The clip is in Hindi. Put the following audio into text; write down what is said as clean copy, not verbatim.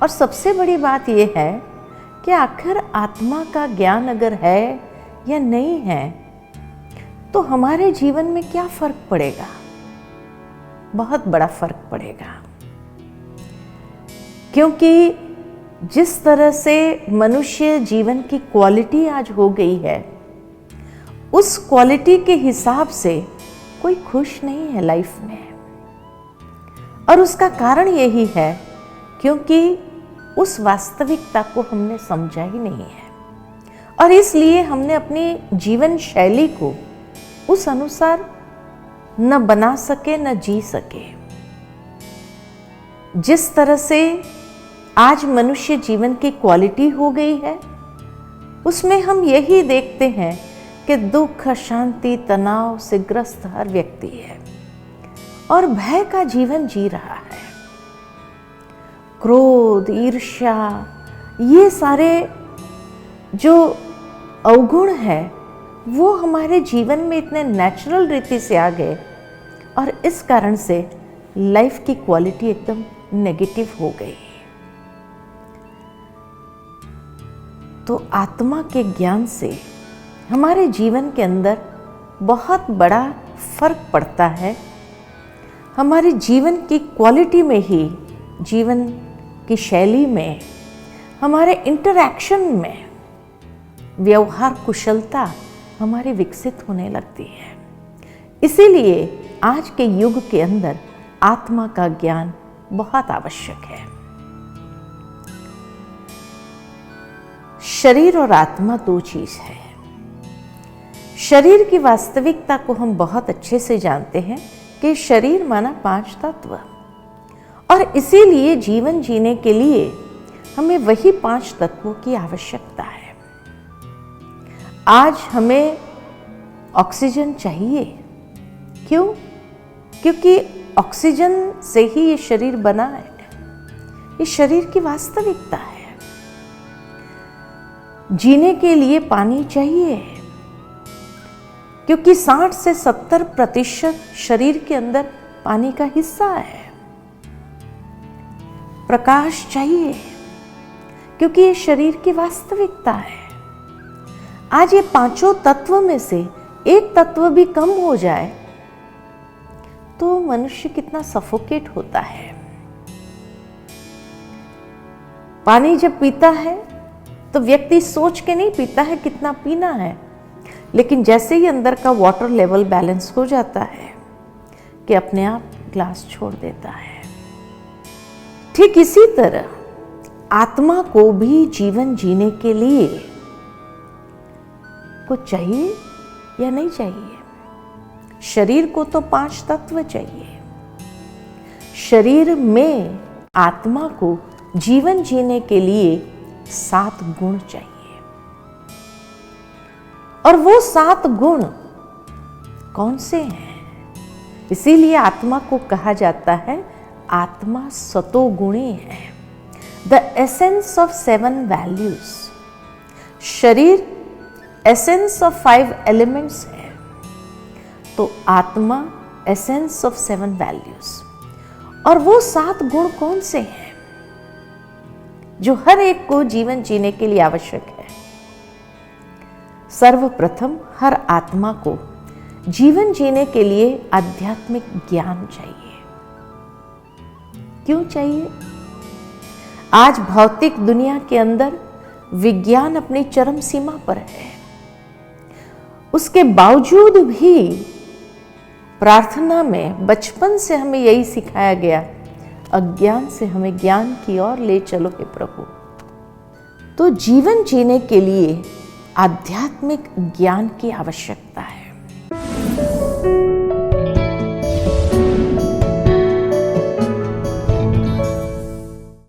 और सबसे बड़ी बात यह है कि आखिर आत्मा का ज्ञान अगर है या नहीं है तो हमारे जीवन में क्या फर्क पड़ेगा? बहुत बड़ा फर्क पड़ेगा। क्योंकि जिस तरह से मनुष्य जीवन की क्वालिटी आज हो गई है, उस क्वालिटी के हिसाब से कोई खुश नहीं है लाइफ में। और उसका कारण यही है क्योंकि उस वास्तविकता को हमने समझा ही नहीं है, और इसलिए हमने अपनी जीवन शैली को उस अनुसार न बना सके न जी सके। जिस तरह से आज मनुष्य जीवन की क्वालिटी हो गई है, उसमें हम यही देखते हैं कि दुख, अशांति, तनाव से ग्रस्त हर व्यक्ति है और भय का जीवन जी रहा है। क्रोध, ईर्ष्या, ये सारे जो अवगुण है वो हमारे जीवन में इतने नेचुरल रीति से आ गए, और इस कारण से लाइफ की क्वालिटी एकदम नेगेटिव हो गई। तो आत्मा के ज्ञान से हमारे जीवन के अंदर बहुत बड़ा फर्क पड़ता है। हमारे जीवन की क्वालिटी में ही, जीवन की शैली में, हमारे इंटरैक्शन में व्यवहार कुशलता हमारी विकसित होने लगती है। इसीलिए आज के युग के अंदर आत्मा का ज्ञान बहुत आवश्यक है। शरीर और आत्मा दो चीज है। शरीर की वास्तविकता को हम बहुत अच्छे से जानते हैं कि शरीर माना 5 तत्व, और इसीलिए जीवन जीने के लिए हमें वही 5 तत्वों की आवश्यकता है। आज हमें ऑक्सीजन चाहिए। क्यों? क्योंकि ऑक्सीजन से ही ये शरीर बना है। ये शरीर की वास्तविकता है। जीने के लिए पानी चाहिए, क्योंकि 60 से 70% शरीर के अंदर पानी का हिस्सा है। प्रकाश चाहिए, क्योंकि ये शरीर की वास्तविकता है। आज ये 5 तत्व में से एक तत्व भी कम हो जाए तो मनुष्य कितना सफोकेट होता है। पानी जब पीता है तो व्यक्ति सोच के नहीं पीता है कितना पीना है, लेकिन जैसे ही अंदर का वाटर लेवल बैलेंस हो जाता है कि अपने आप ग्लास छोड़ देता है। ठीक इसी तरह आत्मा को भी जीवन जीने के लिए कुछ चाहिए या नहीं चाहिए? शरीर को तो 5 तत्व चाहिए। शरीर में आत्मा को जीवन जीने के लिए 7 गुण चाहिए। और वो 7 गुण कौन से हैं? इसीलिए आत्मा को कहा जाता है आत्मा सतोगुणी है, द एसेंस ऑफ 7 वैल्यूज। शरीर एसेंस ऑफ 5 एलिमेंट्स है, तो आत्मा एसेंस ऑफ 7 वैल्यूज। और वो 7 गुण कौन से हैं जो हर एक को जीवन जीने के लिए आवश्यक है? सर्वप्रथम हर आत्मा को जीवन जीने के लिए आध्यात्मिक ज्ञान चाहिए। क्यों चाहिए? आज भौतिक दुनिया के अंदर विज्ञान अपनी चरम सीमा पर है। उसके बावजूद भी प्रार्थना में बचपन से हमें यही सिखाया गया, अज्ञान से हमें ज्ञान की ओर ले चलो हे प्रभु। तो जीवन जीने के लिए आध्यात्मिक ज्ञान की आवश्यकता है।